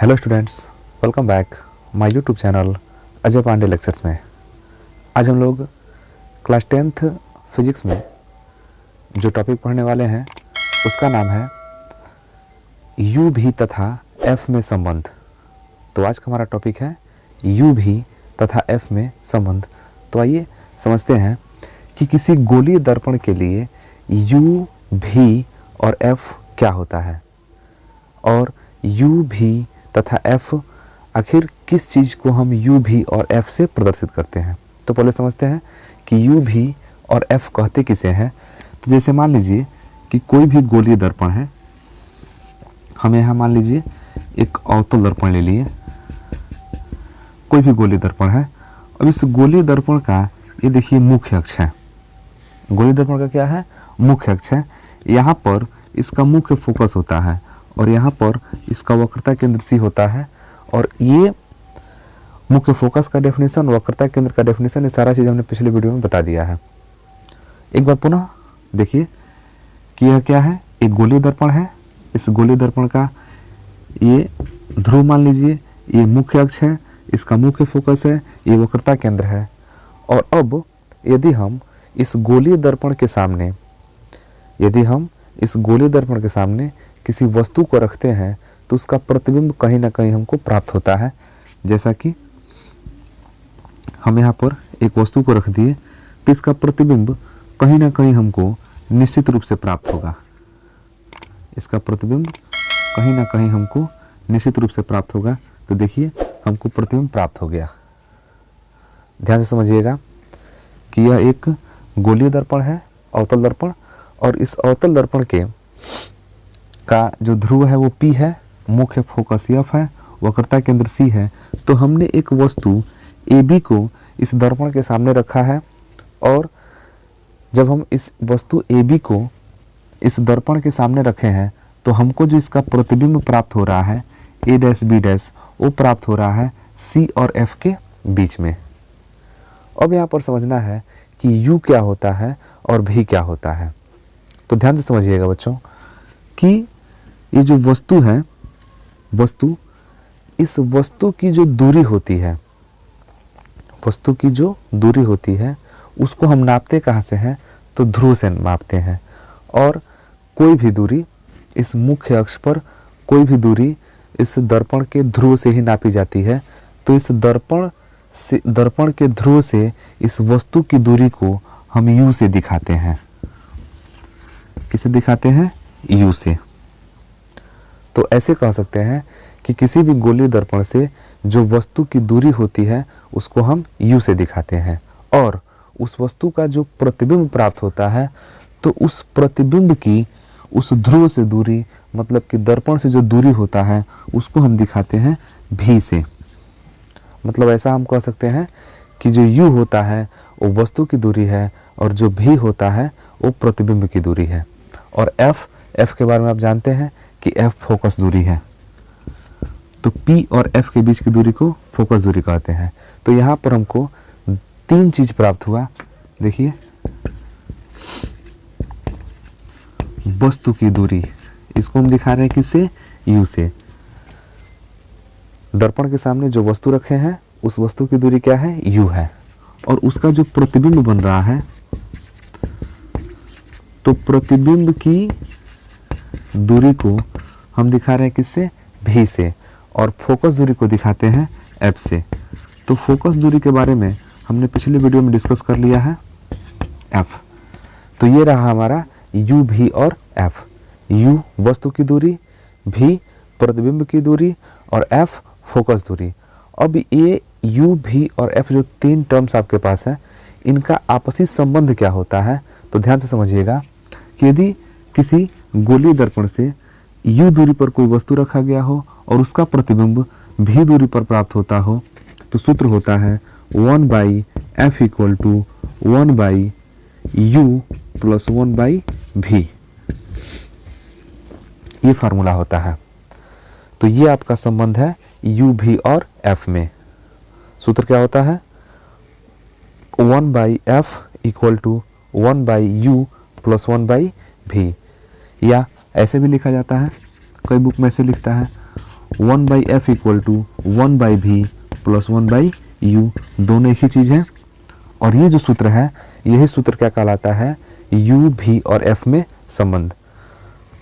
Hello students, welcome back my YouTube channel Ajay Pandey lectures में। आज हम लोग क्लास 10th फिजिक्स में जो टॉपिक पढ़ने वाले हैं उसका नाम है यू भी तथा एफ में संबंध। तो आज का हमारा टॉपिक है यू भी तथा एफ में संबंध। तो आइए समझते हैं कि किसी गोलीय दर्पण के लिए यू भी और एफ क्या होता है और यू भी तथा एफ आखिर किस चीज़ को हम यू भी और एफ से प्रदर्शित करते हैं। तो पहले समझते हैं कि यू भी और एफ कहते किसे हैं। तो जैसे मान लीजिए कि कोई भी गोलीय दर्पण है, हम यहाँ मान लीजिए एक अवतल दर्पण ले लिए, कोई भी गोलीय दर्पण है। अब इस गोलीय दर्पण का ये देखिए मुख्य अक्ष है। गोलीय दर्पण का क्या है? मुख्य अक्ष है। यहाँ पर इसका मुख्य फोकस होता है और यहाँ पर इसका वक्रता केंद्र सी होता है। और ये मुख्य फोकस का डेफिनेशन, वक्रता केंद्र का डेफिनेशन, ये सारा चीज़ हमने पिछले वीडियो में बता दिया है। एक बार पुनः देखिए कि यह क्या है, एक गोलीय दर्पण है। इस गोलीय दर्पण का ये ध्रुव मान लीजिए, ये मुख्य अक्ष है, इसका मुख्य फोकस है, ये वक्रता केंद्र है। और अब यदि हम इस गोलीय दर्पण के सामने किसी वस्तु को रखते हैं तो उसका प्रतिबिंब कहीं ना कहीं हमको प्राप्त होता है। जैसा कि हम यहाँ पर एक वस्तु को रख दिए तो इसका प्रतिबिंब कहीं ना कहीं हमको निश्चित रूप से प्राप्त होगा। इसका प्रतिबिंब कहीं ना कहीं हमको निश्चित रूप से प्राप्त होगा। तो देखिए हमको प्रतिबिंब प्राप्त हो गया। ध्यान से समझिएगा कि यह एक गोलीय दर्पण है, अवतल दर्पण, और इस अवतल दर्पण का जो ध्रुव है वो P है, मुख्य फोकस F है, वक्रता केंद्र C है। तो हमने एक वस्तु AB को इस दर्पण के सामने रखा है और जब हम इस वस्तु AB को इस दर्पण के सामने रखे हैं तो हमको जो इसका प्रतिबिंब प्राप्त हो रहा है A डैश B डैश, वो प्राप्त हो रहा है C और F के बीच में। अब यहाँ पर समझना है कि U क्या होता है और V क्या होता है। तो ध्यान से समझिएगा बच्चों कि ये जो वस्तु है, इस वस्तु की जो दूरी होती है उसको हम नापते कहाँ से हैं? तो ध्रुव से मापते हैं। और कोई भी दूरी इस मुख्य अक्ष पर, कोई भी दूरी इस दर्पण के ध्रुव से ही नापी जाती है। तो इस दर्पण के ध्रुव से इस वस्तु की दूरी को हम U से दिखाते हैं। किसे दिखाते हैं? U से। तो ऐसे कह सकते हैं कि किसी भी गोलीय दर्पण से जो वस्तु की दूरी होती है उसको हम U से दिखाते हैं और उस वस्तु का जो प्रतिबिंब प्राप्त होता है तो उस प्रतिबिंब की उस ध्रुव से दूरी, मतलब कि दर्पण से जो दूरी होता है उसको हम दिखाते हैं V से। मतलब ऐसा हम कह सकते हैं कि जो U होता है वो वस्तु की दूरी है और जो V होता है वो प्रतिबिंब की दूरी है। और F के बारे में आप जानते हैं कि F फोकस दूरी है। तो P और F के बीच की दूरी को फोकस दूरी कहते हैं। तो यहाँ पर हमको तीन चीज प्राप्त हुआ। देखिए, वस्तु की दूरी, इसको हम दिखा रहे हैं किससे? U से। दर्पण के सामने जो वस्तु रखे हैं उस वस्तु की दूरी क्या है? U है। और उसका जो प्रतिबिंब बन रहा है तो प्रतिबिंब की दूरी को हम दिखा रहे हैं किससे? V से। और फोकस दूरी को दिखाते हैं F से। तो फोकस दूरी के बारे में हमने पिछले वीडियो में डिस्कस कर लिया है, F। तो ये रहा हमारा U, V और F। U वस्तु की दूरी, V प्रतिबिंब की दूरी और F फोकस दूरी। अब ये U, V और F जो तीन टर्म्स आपके पास है, इनका आपसी संबंध क्या होता है? तो ध्यान से समझिएगा कि यदि किसी गोलीय दर्पण से U दूरी पर कोई वस्तु रखा गया हो और उसका प्रतिबिंब V दूरी पर प्राप्त होता हो तो सूत्र होता है 1/F equal to 1/U plus 1/V। ये फार्मूला होता है। तो ये आपका संबंध है U, V और F में। सूत्र क्या होता है? 1/F equal to 1/U plus 1/V। या ऐसे भी लिखा जाता है, कई बुक में ऐसे लिखता है 1/f equal to 1/v plus 1/u, दोनों एक ही चीज़ है। और ये जो सूत्र है, यही सूत्र क्या कहलाता है, u, v और f में संबंध।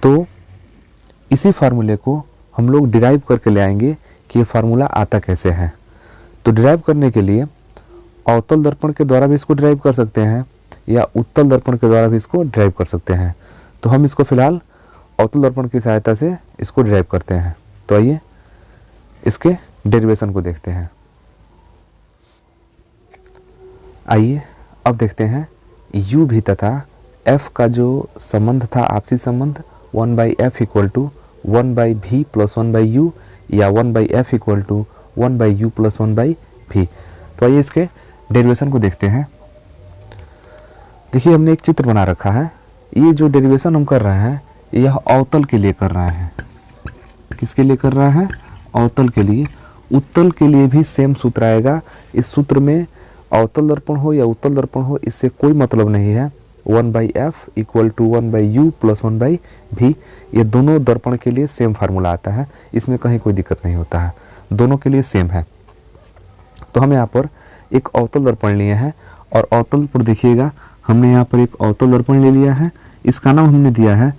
तो इसी फार्मूले को हम लोग डिराइव करके ले आएंगे कि ये फार्मूला आता कैसे है। तो डिराइव करने के लिए अवतल दर्पण के द्वारा भी इसको डिराइव कर सकते हैं या उत्तल दर्पण के द्वारा भी इसको डिराइव कर सकते हैं। तो हम इसको फिलहाल अवतल दर्पण की सहायता से इसको डिराइव करते हैं। तो आइए इसके डेरिवेशन को देखते हैं। आइए अब देखते हैं u भी तथा f का जो संबंध था, आपसी संबंध 1/f equal to 1/v plus 1/u या 1/f equal to 1/u plus 1/v। तो आइए इसके डेरिवेशन को देखते हैं। देखिए हमने एक चित्र बना रखा है। ये जो डेरिवेशन हम कर रहे हैं यह अवतल के लिए कर रहे हैं। किसके लिए कर रहे हैं? अवतल के लिए। उत्तल के लिए भी सेम सूत्र आएगा। इस सूत्र में अवतल दर्पण हो या उत्तल दर्पण हो, इससे कोई मतलब नहीं है। 1/f equal to 1/u plus 1/v, ये दोनों दर्पण के लिए सेम फार्मूला आता है। इसमें कहीं कोई दिक्कत नहीं होता है, दोनों के लिए सेम है। तो हम यहाँ पर एक अवतल दर्पण लिए हैं और अवतल पर देखिएगा हमने यहाँ पर एक अवतल दर्पण ले लिया है। इसका नाम हमने दिया है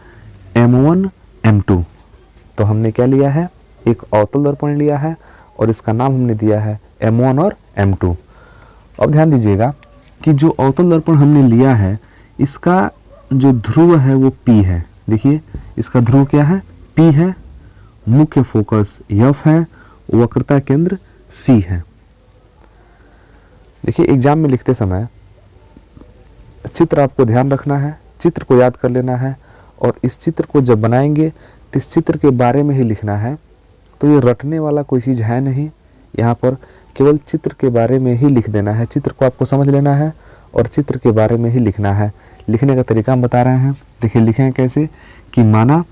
M1 M2। तो हमने क्या लिया है? एक अवतल दर्पण लिया है और इसका नाम हमने दिया है M1 और M2। अब ध्यान दीजिएगा कि जो अवतल दर्पण हमने लिया है इसका जो ध्रुव है वो P है। देखिए इसका ध्रुव क्या है? P है। मुख्य फोकस F है। वक्रता केंद्र C है। देखिए एग्जाम में लिखते समय चित्र आपको ध्यान रखना है, चित्र को याद कर लेना है और इस चित्र को जब बनाएंगे तो इस चित्र के बारे में ही लिखना है। तो ये रटने वाला कोई चीज़ है नहीं, यहाँ पर केवल चित्र के बारे में ही लिख देना है। चित्र को आपको समझ लेना है और चित्र के बारे में ही लिखना है। लिखने का तरीका हम बता रहे हैं। देखिए लिखें कैसे कि माना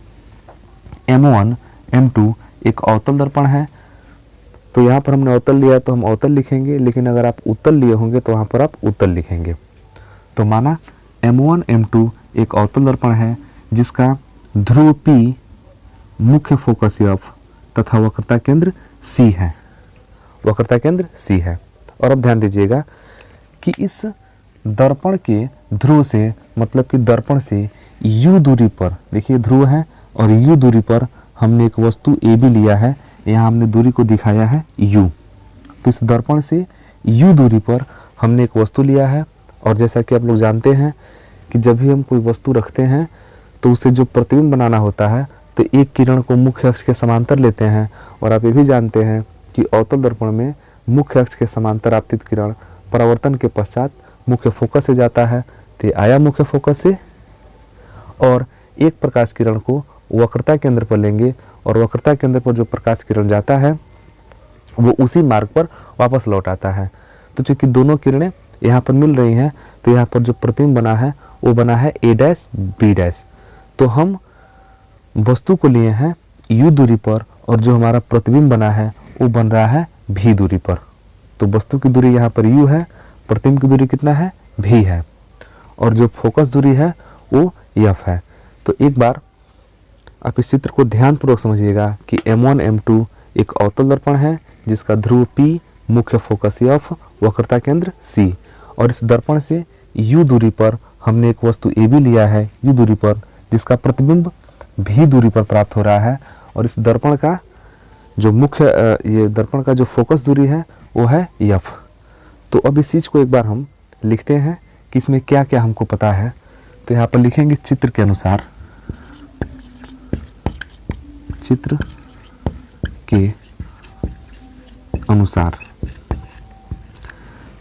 M1 M2 एक अवतल दर्पण है। तो यहाँ पर हमने अवतल लिया तो हम अवतल लिखेंगे, लेकिन अगर आप उत्तल लिए होंगे तो वहाँ पर आप उत्तल लिखेंगे। तो माना M1 M2 एक अवतल दर्पण है जिसका ध्रुव P, मुख्य फोकस F तथा वक्रता केंद्र C है। वक्रता केंद्र C है। और अब ध्यान दीजिएगा कि इस दर्पण के ध्रुव से, मतलब कि दर्पण से U दूरी पर, देखिए ध्रुव है और U दूरी पर हमने एक वस्तु AB लिया है। यहाँ हमने दूरी को दिखाया है U। तो इस दर्पण से U दूरी पर हमने एक वस्तु लिया है। और जैसा कि आप लोग जानते हैं कि जब भी हम कोई वस्तु रखते हैं तो उसे जो प्रतिबिंब बनाना होता है तो एक किरण को मुख्य अक्ष के समांतर लेते हैं। और आप ये भी जानते हैं कि अवतल दर्पण में मुख्य अक्ष के समांतर आपतित किरण परावर्तन के पश्चात मुख्य फोकस से जाता है। तो ये आया मुख्य फोकस से, और एक प्रकाश किरण को वक्रता केंद्र पर लेंगे और वक्रता केंद्र पर जो प्रकाश किरण जाता है वो उसी मार्ग पर वापस लौट आता है। तो चूंकि दोनों किरणें यहाँ पर मिल रही हैं तो यहाँ पर जो प्रतिबिंब बना है वो बना है A' B'। तो हम वस्तु को लिए हैं U दूरी पर और जो हमारा प्रतिबिंब बना है वो बन रहा है V दूरी पर। तो वस्तु की दूरी यहाँ पर U है, प्रतिबिंब की दूरी कितना है? V है, और जो फोकस दूरी है वो F है। तो एक बार आप इस चित्र को ध्यानपूर्वक समझिएगा कि M1 M2 एक अवतल दर्पण है जिसका ध्रुव P, मुख्य फोकस F, वक्रता केंद्र C, और इस दर्पण से U दूरी पर हमने एक वस्तु AB लिया है U दूरी पर जिसका प्रतिबिंब V दूरी पर प्राप्त हो रहा है। और इस दर्पण का जो मुख्य ये दर्पण का जो फोकस दूरी है वो है F। तो अब इस चीज़ को एक बार हम लिखते हैं कि इसमें क्या क्या हमको पता है। तो यहाँ पर लिखेंगे चित्र के अनुसार, चित्र के अनुसार।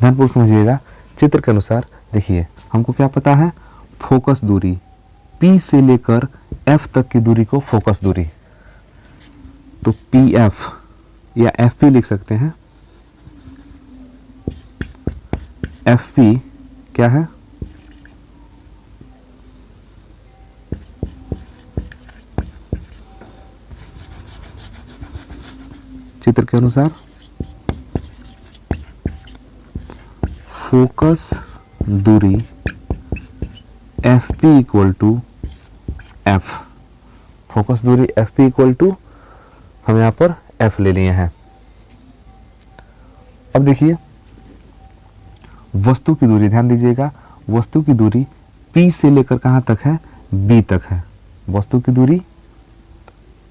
ध्यानपूर्वक समझिएगा। चित्र के अनुसार देखिए हमको क्या पता है? फोकस दूरी P से लेकर F तक की दूरी को फोकस दूरी, तो PF या FP लिख सकते हैं। FP क्या है? चित्र के अनुसार फोकस दूरी FP equal to F। Focus दूरी FP इक्वल टू हम यहाँ पर F ले लिए हैं। अब देखिए वस्तु की दूरी, ध्यान दीजिएगा, वस्तु की दूरी P से लेकर कहाँ तक है, B तक है। वस्तु की दूरी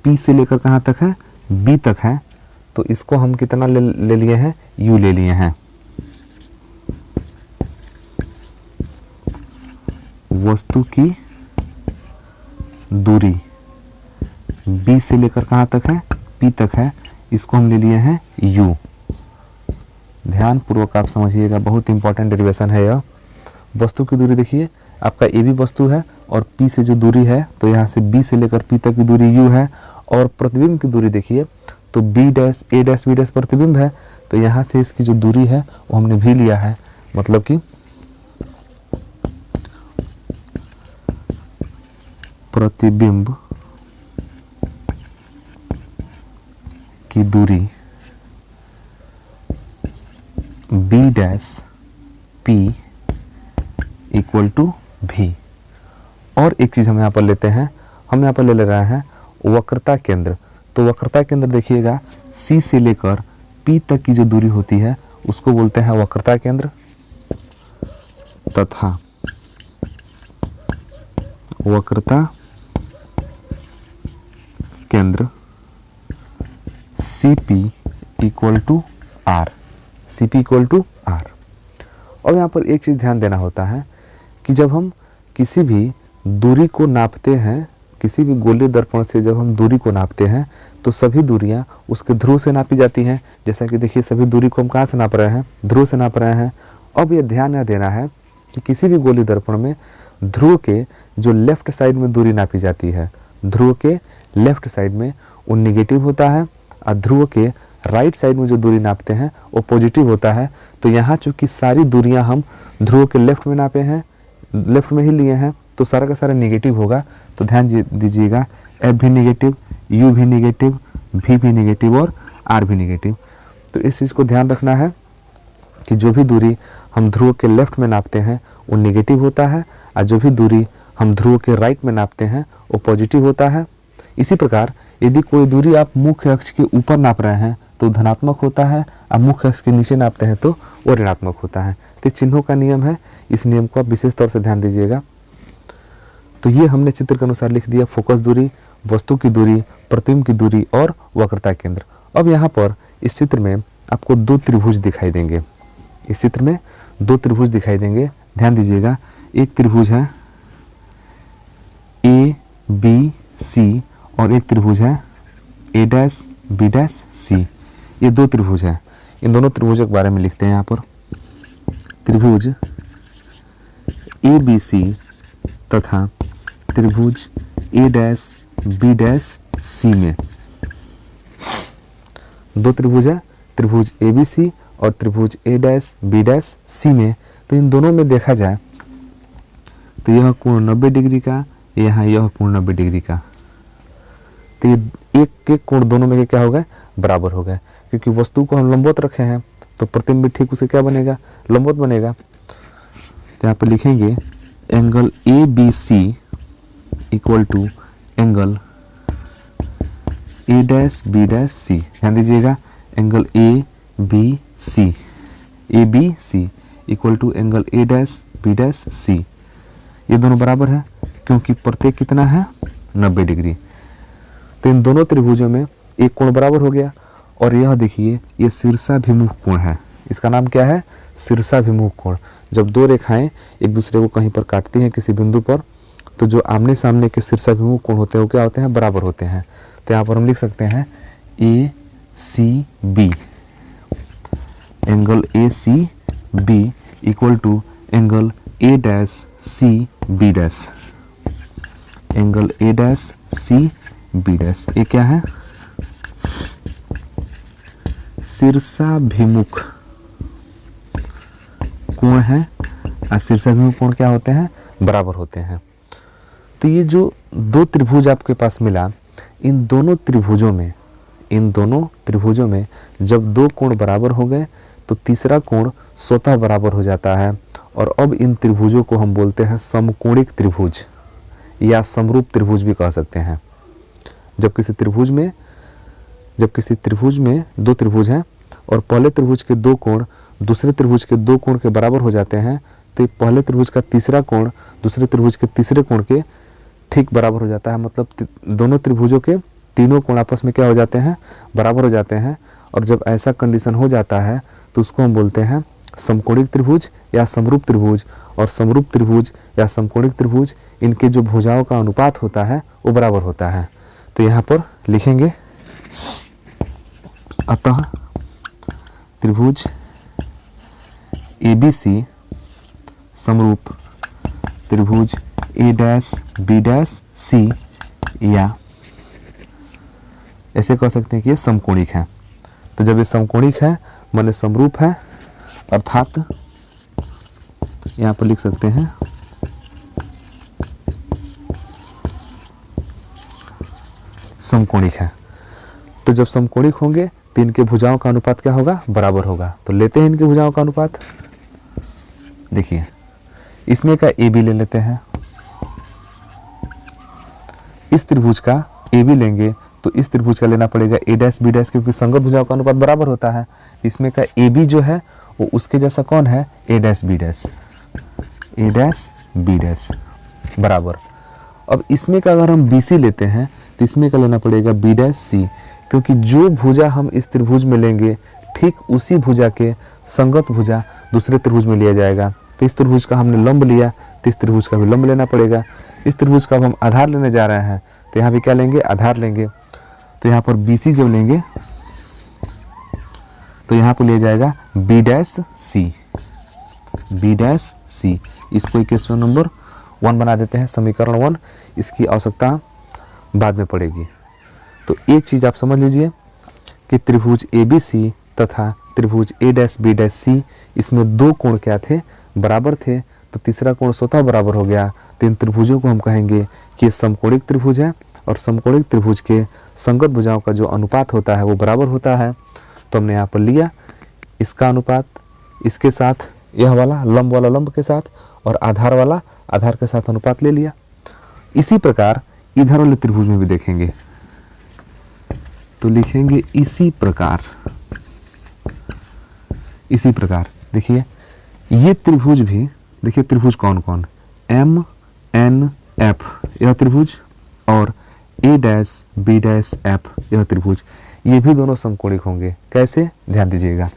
P से लेकर कहाँ तक है, B तक है। तो इसको हम कितना ले लिए हैं, U ले लिए हैं। वस्तु की दूरी B से लेकर कहाँ तक है, P तक है, इसको हम ले लिए हैं U। ध्यान पूर्वक आप समझिएगा, बहुत इंपॉर्टेंट डेरिवेशन है यह। वस्तु की दूरी देखिए, आपका ए भी वस्तु है और P से जो दूरी है, तो यहाँ से B से लेकर P तक की दूरी U है। और प्रतिबिंब की दूरी देखिए, तो B dash A dash B dash प्रतिबिंब है, तो यहाँ से इसकी जो दूरी है वो हमने भी लिया है, मतलब कि प्रतिबिंब की दूरी B dash P equal to भी। और एक चीज हम यहाँ पर लेते हैं, हम यहाँ पर ले रहे हैं वक्रता केंद्र। तो वक्रता केंद्र देखिएगा, C से लेकर P तक की जो दूरी होती है उसको बोलते हैं वक्रता केंद्र, तथा वक्रता केंद्र CP equal to R, CP equal to R। और यहाँ पर एक चीज़ ध्यान देना होता है कि जब हम किसी भी दूरी को नापते हैं, किसी भी गोलीय दर्पण से जब हम दूरी को नापते हैं, तो सभी दूरियां उसके ध्रुव से नापी जाती हैं। जैसा कि देखिए सभी दूरी को हम कहाँ से नाप रहे हैं, ध्रुव से नाप रहे हैं। अब ये ध्यान यह देना है कि किसी भी गोलीय दर्पण में ध्रुव के जो लेफ्ट साइड में दूरी नापी जाती है, ध्रुव के लेफ्ट साइड में वो निगेटिव होता है, और ध्रुव के राइट साइड में जो दूरी नापते हैं वो पॉजिटिव होता है। तो यहाँ चूंकि सारी दूरियां हम ध्रुव के लेफ्ट में नापे हैं, लेफ्ट में ही लिए हैं, तो सारा का सारा निगेटिव होगा। तो ध्यान दीजिएगा, F भी निगेटिव, U भी निगेटिव, V भी निगेटिव और R भी निगेटिव। तो इस चीज़ को ध्यान रखना है कि जो भी दूरी हम ध्रुव के लेफ्ट में नापते हैं वो निगेटिव होता है, और जो भी दूरी हम ध्रुव के राइट में नापते हैं वो पॉजिटिव होता है। इसी प्रकार यदि कोई दूरी आप मुख्य अक्ष के ऊपर नाप रहे हैं तो धनात्मक होता है, और मुख्य अक्ष के नीचे नापते हैं तो वो ऋणात्मक होता है। तो चिन्हों का नियम है, इस नियम को आप विशेष तौर से ध्यान दीजिएगा। तो ये हमने चित्र के अनुसार लिख दिया, फोकस दूरी, वस्तु की दूरी, प्रतिबिंब की दूरी और वक्रता केंद्र। अब यहाँ पर इस चित्र में आपको दो त्रिभुज दिखाई देंगे, इस चित्र में दो त्रिभुज दिखाई देंगे, ध्यान दीजिएगा। एक त्रिभुज है ABC और एक त्रिभुज है A dash B dash C। ये दो त्रिभुज हैं, इन दोनों त्रिभुजों के बारे में लिखते हैं यहाँ पर। त्रिभुज ABC तथा त्रिभुज A dash B dash C में दो त्रिभुज है, त्रिभुज ABC और त्रिभुज A dash B dash C में। तो इन दोनों में देखा जाए तो यह कोण 90 डिग्री का, यहाँ यह कोण 90 डिग्री का। तो ये एक कोण दोनों में क्या हो गए, बराबर हो गए, क्योंकि वस्तु को हम लंबवत रखे हैं तो प्रतिबिंब भी ठीक उसे क्या बनेगा, लंबवत बनेगा। तो यहाँ पर लिखेंगे angle ABC equal to angle A dash B dash C। ध्यान दीजिएगा, angle ABC equal to angle A dash B dash C। ये दोनों बराबर है क्योंकि प्रत्येक कितना है, 90 डिग्री। तो इन दोनों त्रिभुजों में एक कोण बराबर हो गया। और यह देखिए, ये शीर्षाभिमुख कोण है, इसका नाम क्या है, शीर्षाभिमुख कोण। जब दो रेखाएं एक दूसरे को कहीं पर काटती हैं किसी बिंदु पर, तो जो आमने सामने के शीर्षाभिमुख कोण होते हैं वो क्या होते हैं, बराबर होते हैं। तो यहाँ पर हम लिख सकते हैं ACB, angle ACB equal to angle A dash C B dash, angle A dash C B dash. ये क्या है, शीर्षाभिमुख कोण है, और शीर्षाभिमुख कोण क्या होते हैं, बराबर होते हैं। तो ये जो दो त्रिभुज आपके पास मिला, इन दोनों त्रिभुजों में जब दो कोण बराबर हो गए तो तीसरा कोण स्वतः बराबर हो जाता है। और अब इन त्रिभुजों को हम बोलते हैं समकोणिक त्रिभुज या समरूप त्रिभुज भी कह सकते हैं। जब किसी त्रिभुज में जब किसी त्रिभुज में दो त्रिभुज हैं और पहले त्रिभुज के दो कोण दूसरे त्रिभुज के दो कोण के बराबर हो जाते हैं, तो पहले त्रिभुज का तीसरा कोण दूसरे त्रिभुज के तीसरे कोण के ठीक बराबर हो जाता है। मतलब दोनों त्रिभुजों के तीनों कोण आपस में क्या हो जाते हैं, बराबर हो जाते हैं। और जब ऐसा कंडीशन हो जाता है तो उसको हम बोलते हैं समकोणिक त्रिभुज या समरूप त्रिभुज। और समरूप त्रिभुज या समकोणिक त्रिभुज, इनके जो भुजाओं का अनुपात होता है वो बराबर होता है। तो यहाँ पर लिखेंगे, अतः त्रिभुज ABC समरूप त्रिभुज A', B', C या ऐसे कह सकते हैं कि ये समकोणिक है। तो जब ये समकोणिक है माने समरूप है, अर्थात यहाँ पर लिख सकते हैं समकोणिक है। तो जब समकोणिक होंगे तो इनके भुजाओं का अनुपात क्या होगा, बराबर होगा। तो लेते हैं इनके भुजाओं का अनुपात। देखिए इसमें का AB ले लेते हैं, इस त्रिभुज का AB लेंगे तो इस त्रिभुज का लेना पड़ेगा A', B', क्योंकि संगत भुजाओं का अनुपात बराबर होता है। इसमें का AB जो है वो उसके जैसा कौन है, A', B' बराबर। अब इसमें का अगर हम BC लेते हैं तो इसमें का लेना पड़ेगा B', क्योंकि जो भुजा हम इस त्रिभुज में लेंगे ठीक उसी भुजा के संगत भुजा दूसरे त्रिभुज में लिया जाएगा। तो इस त्रिभुज का हमने लंब लिया तो इस त्रिभुज का भी लंब लेना पड़ेगा। इस त्रिभुज का अब हम आधार लेने जा रहे हैं तो यहाँ भी क्या लेंगे, आधार लेंगे। तो यहाँ पर BC जब लेंगे तो यहाँ पर लिया जाएगा B', इसको इक्वेशन नंबर 1 बना देते हैं, समीकरण 1। इसकी आवश्यकता बाद में पड़ेगी। तो एक चीज आप समझ लीजिए कि त्रिभुज ABC तथा त्रिभुज A', B', C इसमें दो कोण क्या थे, बराबर थे। तो तीसरा कोण स्वतः बराबर हो गया। तो इन त्रिभुजों को हम कहेंगे कि ये समकोणिक त्रिभुज है और समकोणिक त्रिभुज के संगत भुजाओं का जो अनुपात होता है वो बराबर होता है। तो हमने यहाँ पर लिया इसका अनुपात इसके साथ, यह वाला लंब वाला लंब के साथ, और आधार वाला आधार के साथ अनुपात ले लिया। इसी प्रकार इधर वाले त्रिभुज में भी देखेंगे तो लिखेंगे इसी प्रकार देखिए ये त्रिभुज भी, देखिए त्रिभुज कौन कौन, MNF यह त्रिभुज और A', B', F यह त्रिभुज, ये भी दोनों समकोणिक होंगे। कैसे, ध्यान दीजिएगा,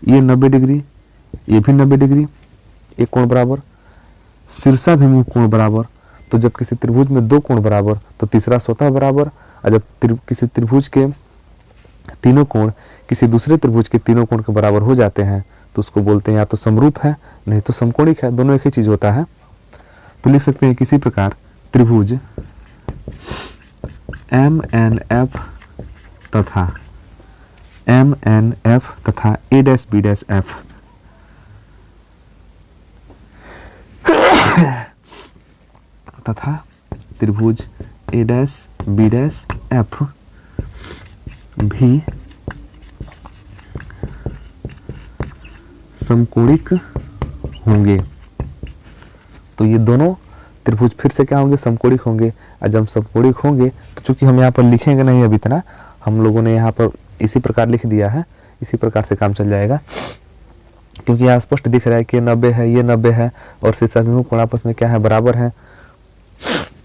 ये 90 डिग्री, ये भी 90 डिग्री, एक कोण बराबर, शीर्षाभिमुख कोण बराबर। तो जब किसी त्रिभुज में दो कोण बराबर तो तीसरा स्वतः बराबर। और जब किसी त्रिभुज के तीनों कोण किसी दूसरे त्रिभुज के तीनों कोण के बराबर हो जाते हैं तो उसको बोलते हैं या तो समरूप है नहीं तो समकोणिक है, दोनों एक ही चीज होता है। तो लिख सकते हैं किसी प्रकार त्रिभुज MNF तथा A', B', F तथा त्रिभुज A', B', F भी समकोणिक होंगे। तो ये दोनों त्रिभुज फिर से क्या होंगे, समकोणिक होंगे। और जब समकोणिक होंगे तो चूंकि हम यहाँ पर लिखेंगे नहीं अभी इतना, हम लोगों ने यहाँ पर इसी प्रकार लिख दिया है, इसी प्रकार से काम चल जाएगा। क्योंकि यहाँ स्पष्ट दिख रहा है कि 90 है, ये 90 है और शीर्षाभिमुख कोण आपस में क्या है, बराबर है।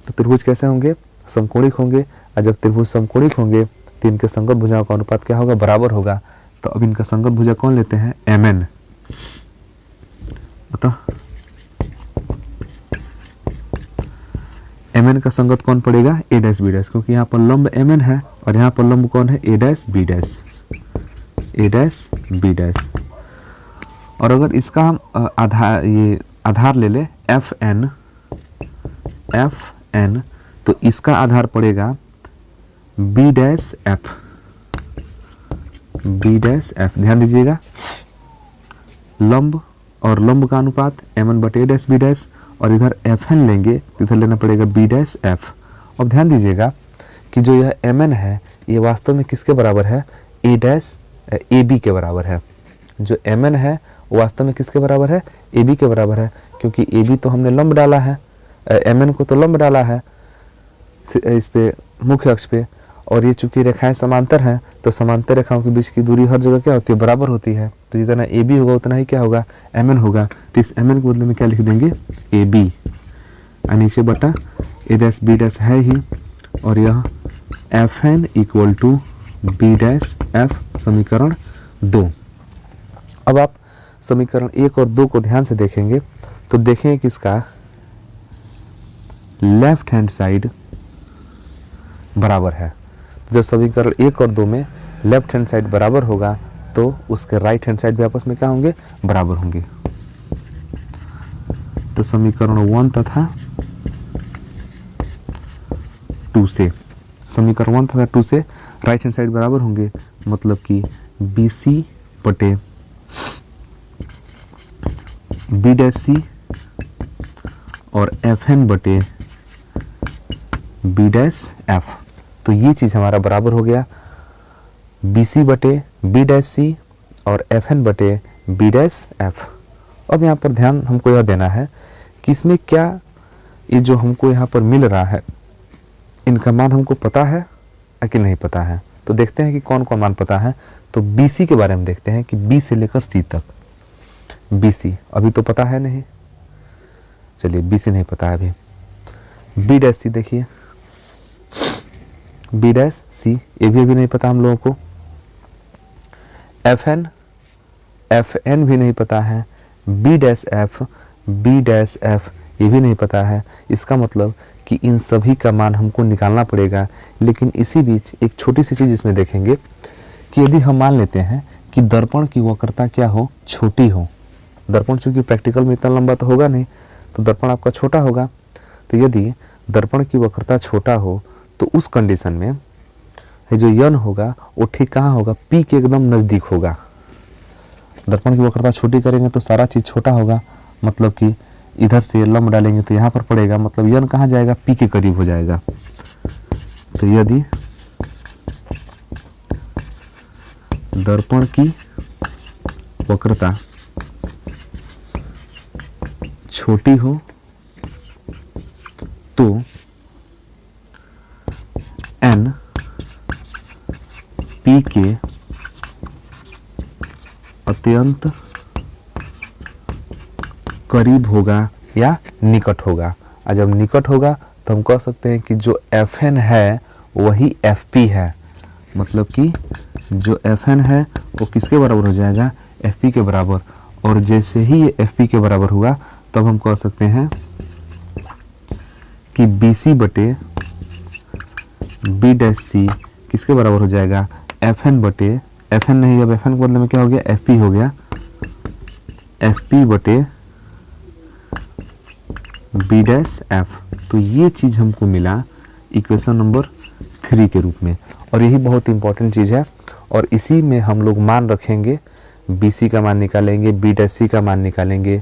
तो त्रिभुज कैसे होंगे, समकोणिक होंगे। और जब त्रिभुज समकोणिक होंगे तो इनके संगत भुजाओं का अनुपात क्या होगा, बराबर होगा। तो अब इनका संगत भुजा कौन लेते हैं, MN। अतः MN का संगत कौन पड़ेगा, A', B', क्योंकि यहाँ पर लंब MN है और यहाँ पर लंब कौन है, A', B'। और अगर इसका हम आधार ले ले FN, तो इसका आधार पड़ेगा B', F। ध्यान दीजिएगा, लंब और लंब का अनुपात MN/A', B', और इधर FN लेंगे तो इधर लेना पड़ेगा B', F। अब ध्यान दीजिएगा कि जो यह MN है ये वास्तव में किसके बराबर है, AB के बराबर है। जो MN है वो वास्तव में किसके बराबर है, AB के बराबर है, क्योंकि AB तो हमने लंब डाला है, MN को तो लंब डाला है इस पे मुख्य अक्ष पे, और ये चूंकि रेखाएं समांतर हैं तो समांतर रेखाओं के बीच की दूरी हर जगह क्या होती है, बराबर होती है। तो जितना ए बी होगा उतना ही क्या होगा, एम एन होगा। तो इस एम एन के बदले में क्या लिख देंगे, ए बी, और नीचे बटा ए डैश बी डैश है ही, और यह F N equal to B dash F, समीकरण 2। अब आप समीकरण 1 और 2 को ध्यान से देखेंगे तो देखेंगे कि इसका लेफ्ट हैंड साइड बराबर है। जब समीकरण 1 और 2 में लेफ्ट हैंड साइड बराबर होगा तो उसके राइट हैंड साइड भी आपस में क्या होंगे, बराबर होंगे। तो समीकरण 1 तथा 2 से, समीकरण 1 तथा 2 से राइट हैंड साइड बराबर होंगे, मतलब कि बी सी बटे बी डैश सी और एफ एन बटे बी डैश एफ। तो ये चीज़ हमारा बराबर हो गया बी सी बटे बी डैश सी और एफ एन बटे बी डैश एफ। अब यहाँ पर ध्यान हमको यह देना है कि इसमें क्या, ये जो हमको यहाँ पर मिल रहा है इनका मान हमको पता है या कि नहीं पता है। तो देखते हैं कि कौन कौन मान पता है। तो बी सी के बारे में देखते हैं कि बी से लेकर सी तक, बी सी अभी तो पता है नहीं, चलिए बी सी नहीं पता है अभी। बी डैश सी देखिए, बी डैश सी ये भी अभी नहीं पता हम लोगों को। एफ एन भी नहीं पता है। बी डैश एफ ये भी नहीं पता है। इसका मतलब कि इन सभी का मान हमको निकालना पड़ेगा। लेकिन इसी बीच एक छोटी सी चीज़ इसमें देखेंगे कि यदि हम मान लेते हैं कि दर्पण की वक्रता क्या हो, छोटी हो। दर्पण चूंकि प्रैक्टिकल में इतना लंबा तो होगा नहीं, तो दर्पण आपका छोटा होगा। तो यदि दर्पण की वक्रता छोटा हो तो उस कंडीशन में ये जो यन होगा वो ठीक कहाँ होगा, पी के एकदम नज़दीक होगा। दर्पण की वक्रता छोटी करेंगे तो सारा चीज़ छोटा होगा, मतलब कि इधर से लंब डालेंगे तो यहाँ पर पड़ेगा, मतलब यन कहाँ जाएगा, पी के करीब हो जाएगा। तो यदि दर्पण की वक्रता छोटी हो तो एन पी के अत्यंत करीब होगा या निकट होगा। और जब निकट होगा तो हम कह सकते हैं कि जो एफ एन है वही एफ पी है, मतलब कि जो एफ एन है वो किसके बराबर हो जाएगा, एफ पी के बराबर। और जैसे ही ये एफ पी के बराबर हुआ तब हम कह सकते हैं कि बी सी बटे बी डैश सी किसके बराबर हो जाएगा, एफ एन बटे, एफ एन नहीं, अब एफ एन के बदले में क्या हो गया, एफ पी हो गया, एफ पी बटे बी डैश एफ। तो ये चीज़ हमको मिला इक्वेशन नंबर 3 के रूप में, और यही बहुत इंपॉर्टेंट चीज़ है। और इसी में हम लोग मान रखेंगे, बी सी का मान निकालेंगे, बी डैश सी का मान निकालेंगे,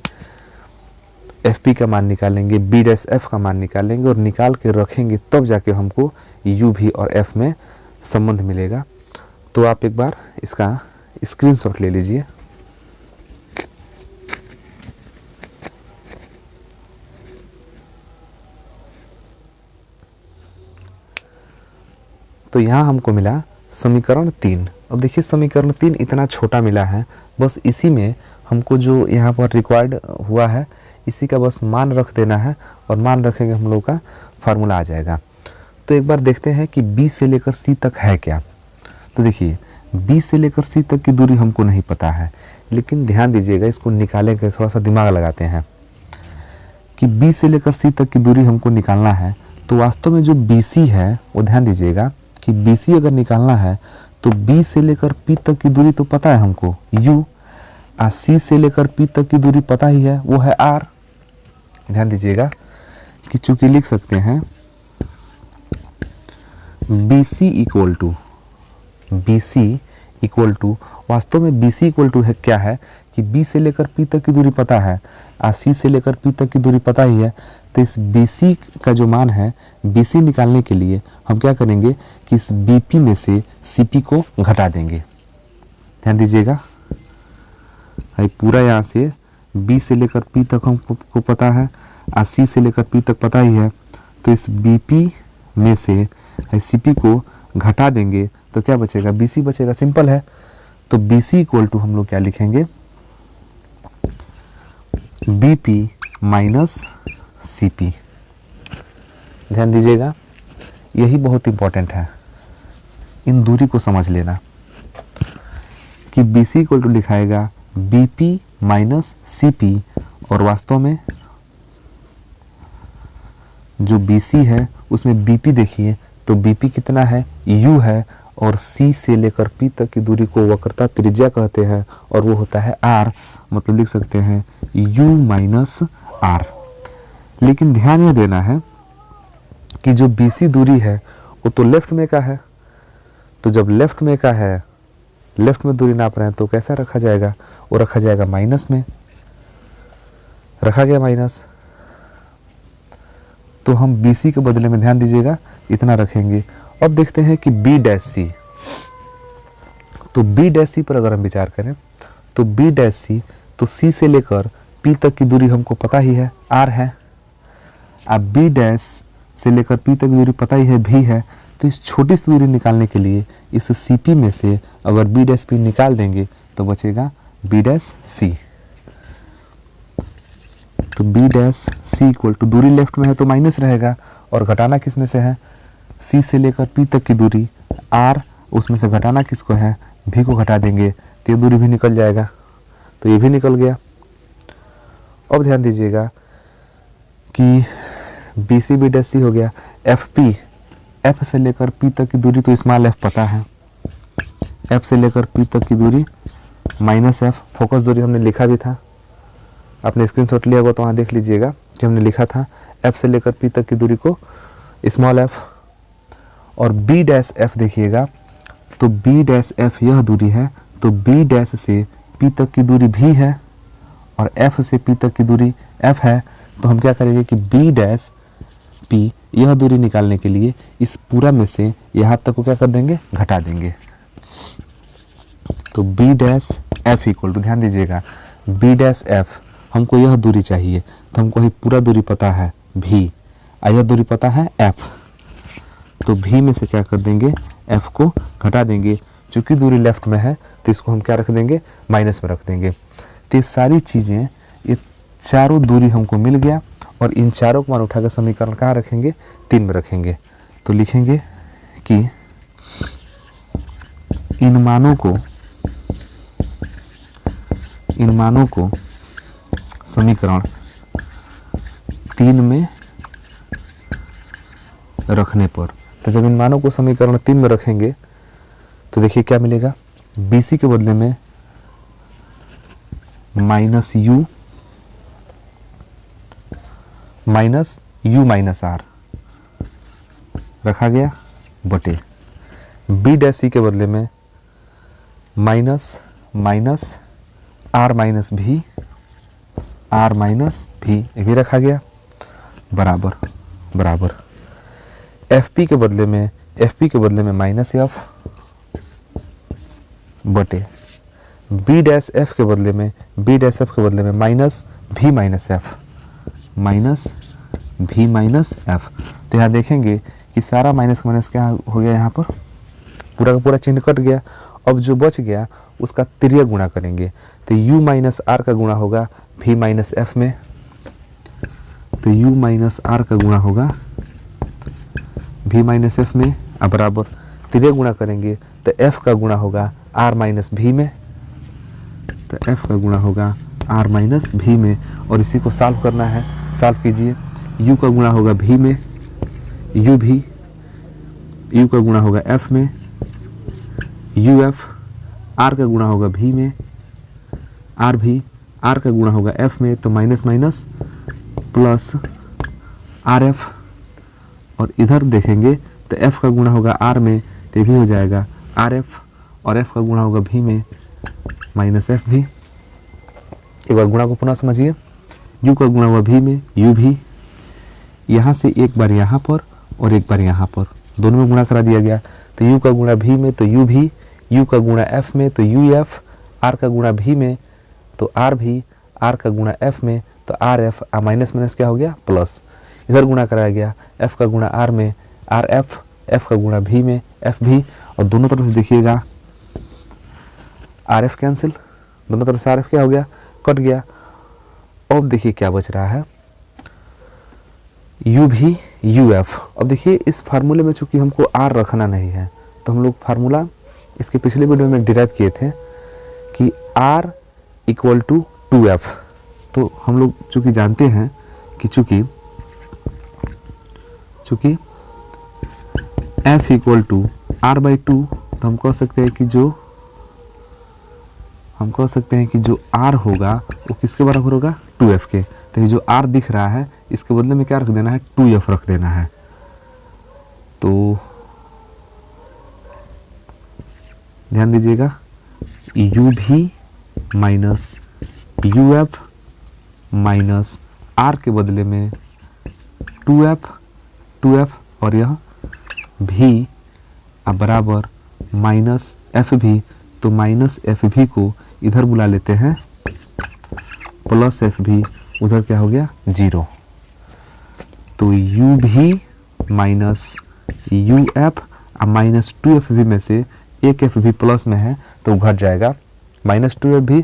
एफ पी का मान निकालेंगे, बी डैश एफ का मान निकालेंगे, और निकाल के रखेंगे, तब जाके हमको यू भी और एफ में संबंध मिलेगा। तो आप एक बार इसका स्क्रीनशॉट ले लीजिए। तो यहाँ हमको मिला समीकरण 3। अब देखिए समीकरण 3 इतना छोटा मिला है, बस इसी में हमको जो यहाँ पर रिक्वायर्ड हुआ है इसी का बस मान रख देना है, और मान रखेंगे हम लोग का फार्मूला आ जाएगा। तो एक बार देखते हैं कि बी से लेकर सी तक है क्या। तो देखिए बी से लेकर सी तक की दूरी हमको नहीं पता है, लेकिन ध्यान दीजिएगा, इसको निकालेंगे, थोड़ा सा दिमाग लगाते हैं कि बी से लेकर सी तक की दूरी हमको निकालना है। तो वास्तव में जो बी सी है वो ध्यान दीजिएगा कि बी सी अगर निकालना है तो बी से लेकर पी तक की दूरी तो पता है हमको यू, और सी से लेकर पी तक की दूरी पता ही है, वो है आर। ध्यान दीजिएगा कि चूंकि लिख सकते हैं बी सी इक्वल टू, वास्तव में बी सी इक्वल टू है क्या है कि बी से लेकर पी तक की दूरी पता है और सी से लेकर पी तक की दूरी पता ही है। तो इस बी सी का जो मान है, बी सी निकालने के लिए हम क्या करेंगे कि इस बी पी में से सी पी को घटा देंगे। ध्यान दीजिएगा, पूरा यहाँ से बी से लेकर पी तक हमको पता है और सी से लेकर पी तक पता ही है। तो इस बी पी में से सी पी को घटा देंगे तो क्या बचेगा, BC बचेगा, सिंपल है। तो BC इक्वल टू हम लोग क्या लिखेंगे, BP माइनस CP। ध्यान दीजिएगा, यही बहुत इंपॉर्टेंट है, इन दूरी को समझ लेना कि BC इक्वल टू लिखाएगा BP माइनस CP, और वास्तव में जो BC है उसमें BP देखिए तो BP कितना है, U है, और C से लेकर P तक की दूरी को वक्रता त्रिज्या कहते हैं, और वो होता है R, मतलब लिख सकते हैं U माइनस R। लेकिन ध्यान यह देना है कि जो BC दूरी है वो तो लेफ्ट में का है, तो जब लेफ्ट में का है, लेफ्ट में दूरी नाप रहे हैं तो कैसा रखा जाएगा, वो रखा जाएगा माइनस में, रखा गया माइनस। तो हम BC के बदले में ध्यान दीजिएगा इतना रखेंगे। अब देखते हैं कि B डैश C, तो B डैश C पर अगर हम विचार करें तो B डैश C, तो C से लेकर P तक की दूरी हमको पता ही है, R है। अब B डैश से लेकर P तक की दूरी पता ही है, V है। तो इस छोटी सी दूरी निकालने के लिए इस CP में से अगर B डैश P निकाल देंगे तो बचेगा B डैश C। तो B dash C equal to, दूरी लेफ्ट में है तो माइनस रहेगा, और घटाना किस में से है, C से लेकर P तक की दूरी R, उसमें से घटाना किसको है, V को घटा देंगे तो ये दूरी भी निकल जाएगा, तो ये भी निकल गया। अब ध्यान दीजिएगा कि BC B डैश C हो गया। FP, F से लेकर P तक की दूरी तो स्मॉल f पता है, F से लेकर P तक की दूरी माइनस F, फोकस दूरी हमने लिखा भी था, आपने स्क्रीनशॉट लिया होगा तो वहाँ देख लीजिएगा कि हमने लिखा था F से लेकर P तक की दूरी को स्मॉल f। और B डैश F देखिएगा, तो B डैश F यह दूरी है, तो B डैश से P तक की दूरी भी है और F से P तक की दूरी F है। तो हम क्या करेंगे कि B डैश P यह दूरी निकालने के लिए इस पूरा में से यहाँ तक को क्या कर देंगे, घटा देंगे। तो B dash F equal to, ध्यान दीजिएगा B डैश F, हमको यह दूरी चाहिए तो हमको ही पूरा दूरी पता है V, यह दूरी पता है F, तो V में से क्या कर देंगे, F को घटा देंगे। चूंकि दूरी लेफ्ट में है तो इसको हम क्या रख देंगे, माइनस में रख देंगे। तो ये सारी चीज़ें, ये चारों दूरी हमको मिल गया, और इन चारों को मान उठाकर समीकरण कहाँ रखेंगे, 3 में रखेंगे। तो लिखेंगे कि इन मानों को समीकरण 3 में रखने पर, तो जब इन मानों को समीकरण 3 में रखेंगे तो देखिए क्या मिलेगा, BC के बदले में माइनस U माइनस R रखा गया, बटे B डैश C के बदले में माइनस R माइनस V ये भी रखा गया, बराबर FP के बदले में माइनस F बटे B डैश F के बदले में माइनस V माइनस F। तो यहाँ देखेंगे कि सारा माइनस क्या हो गया, यहाँ पर पूरा का पूरा चिन्ह कट गया। अब जो बच गया उसका तिर्यक गुणा करेंगे, तो U माइनस R का गुणा होगा V माइनस F में, तो U माइनस R का गुणा होगा V माइनस F में, अब बराबर तिर्यक गुणा करेंगे तो F का गुणा होगा R माइनस V में, तो F का गुणा होगा R माइनस V में। और इसी को सॉल्व करना है, सॉल्व कीजिए। U का गुणा होगा V में, U का गुणा होगा F में, UF, R का गुणा होगा V में, R का गुणा होगा F में, तो माइनस प्लस RF, और इधर देखेंगे तो F का गुणा होगा R में, तो ये भी हो जाएगा RF, और F का गुणा होगा V में माइनस F भी। एक बार गुणा को पुनः समझिए, U का गुणा हुआ V में, U भी, यहाँ से एक बार यहाँ पर और एक बार यहाँ पर, दोनों में गुणा करा दिया गया। तो U का गुणा V में तो U भी, U का गुणा F में तो UF, R का गुणा V में तो R भी, R का गुणा F में तो RF, माइनस क्या हो गया, प्लस। इधर गुणा कराया गया, F का गुणा R में RF, एफ का गुणा भी में एफ भी, और दोनों तरफ से देखिएगा आर एफ कैंसिल, दोनों तरफ से आर एफ क्या हो गया, कट गया। अब देखिए क्या बच रहा है, यू भी यू एफ। अब देखिए इस फार्मूले में चूंकि हमको आर रखना नहीं है तो हम लोग फार्मूला इसके पिछले वीडियो में डिराइव किए थे कि आर इक्वल टू 2f। तो हम लोग चूंकि जानते हैं कि चूंकि f equal to R by 2, तो हम कह सकते हैं कि जो r होगा वो किसके बराबर होगा, 2f के। तो ये जो r दिख रहा है इसके बदले में क्या रख देना है, 2f रख देना है। तो ध्यान दीजिएगा, U V minus U F minus R के बदले में 2f और यह भी बराबर माइनस एफ भी। तो माइनस एफ भी को इधर बुला लेते हैं, प्लस एफ भी, उधर क्या हो गया 0। तो you V minus U F minus 2f भी में से एक एफ भी प्लस में है तो घट जाएगा, माइनस 2f भी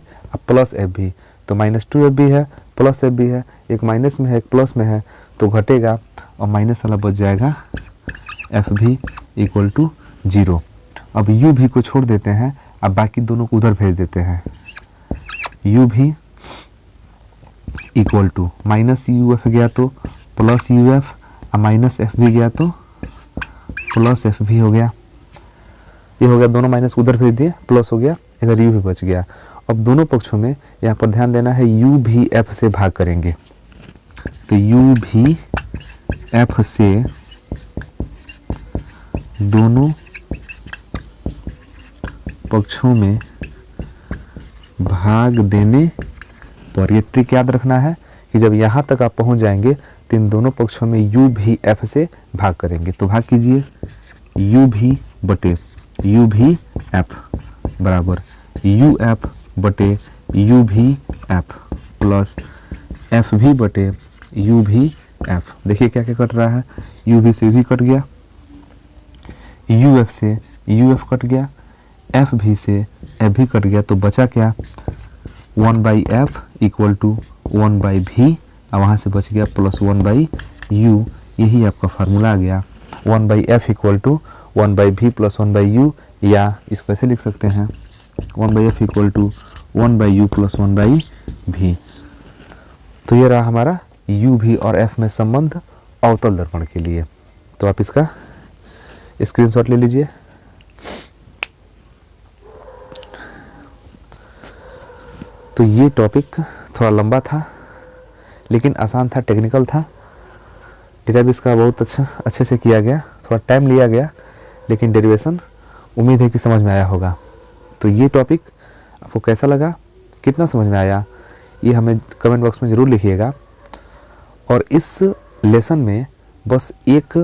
प्लस एफ भी। तो माइनस 2f भी है प्लस एफ भी है, एक माइनस में है एक प्लस में है तो घटेगा, और माइनस वाला बच जाएगा एफ भी इक्वल टू 0। अब यू भी को छोड़ देते हैं, अब बाकी दोनों को उधर भेज देते हैं। U V equal to minus U F गया तो plus U F, minus F V गया तो प्लस एफ भी हो गया। ये हो गया, दोनों माइनस उधर भेज दिए, प्लस हो गया, इधर यू भी बच गया। अब दोनों पक्षों में यहाँ पर ध्यान देना है, यू भी एफ से भाग करेंगे। तो यू भी एफ से दोनों पक्षों में भाग देने पर, ये ट्रिक याद रखना है कि जब यहाँ तक आप पहुँच जाएंगे तो इन दोनों पक्षों में यू भी एफ से भाग करेंगे। तो भाग कीजिए, यू भी बटे यू भी एफ बराबर यू एफ बटे यू भी एफ प्लस एफ भी बटे यू भी एफ। देखिए क्या क्या कट रहा है, यू भी से भी कट गया, यू एफ से यू एफ कट गया, एफ भी से एफ भी कट गया, तो बचा क्या 1 by F equal to 1 by V, और वहाँ से बच गया प्लस 1 बाई यू। यही आपका फार्मूला आ गया, 1 by F equal to 1 by V plus 1 by U, या इसको ऐसे लिख सकते हैं 1 by F equal to 1 by U plus 1 by V. तो ये रहा हमारा यू भी और एफ में संबंध अवतल दर्पण के लिए। तो आप इसका स्क्रीनशॉट ले लीजिए। तो ये टॉपिक थोड़ा लंबा था लेकिन आसान था, टेक्निकल था। डेरिवेशन इसका बहुत अच्छे से किया गया, थोड़ा टाइम लिया गया, लेकिन डेरिवेशन उम्मीद है कि समझ में आया होगा। तो ये टॉपिक आपको कैसा लगा, कितना समझ में आया, ये हमें कमेंट बॉक्स में ज़रूर लिखिएगा। और इस लेसन में बस एक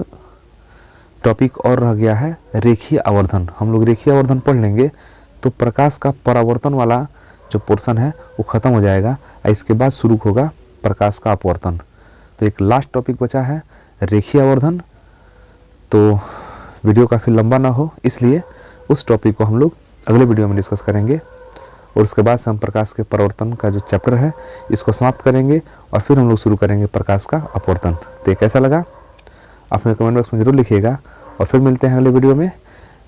टॉपिक और रह गया है, रेखीय आवर्धन। हम लोग रेखीय आवर्धन पढ़ लेंगे तो प्रकाश का परावर्तन वाला जो पोर्शन है वो ख़त्म हो जाएगा, और इसके बाद शुरू होगा प्रकाश का अपवर्तन। तो एक लास्ट टॉपिक बचा है रेखीय आवर्धन। तो वीडियो काफ़ी लंबा ना हो इसलिए उस टॉपिक को हम लोग अगले वीडियो में डिस्कस करेंगे, और उसके बाद से हम प्रकाश के परावर्तन का जो चैप्टर है इसको समाप्त करेंगे, और फिर हम लोग शुरू करेंगे प्रकाश का अपवर्तन। तो ये कैसा लगा आप हमें कमेंट बॉक्स में ज़रूर लिखिएगा, और फिर मिलते हैं अगले वीडियो में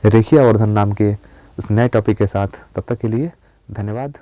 रेखीय आवर्धन नाम के उस नए टॉपिक के साथ। तब तक के लिए धन्यवाद।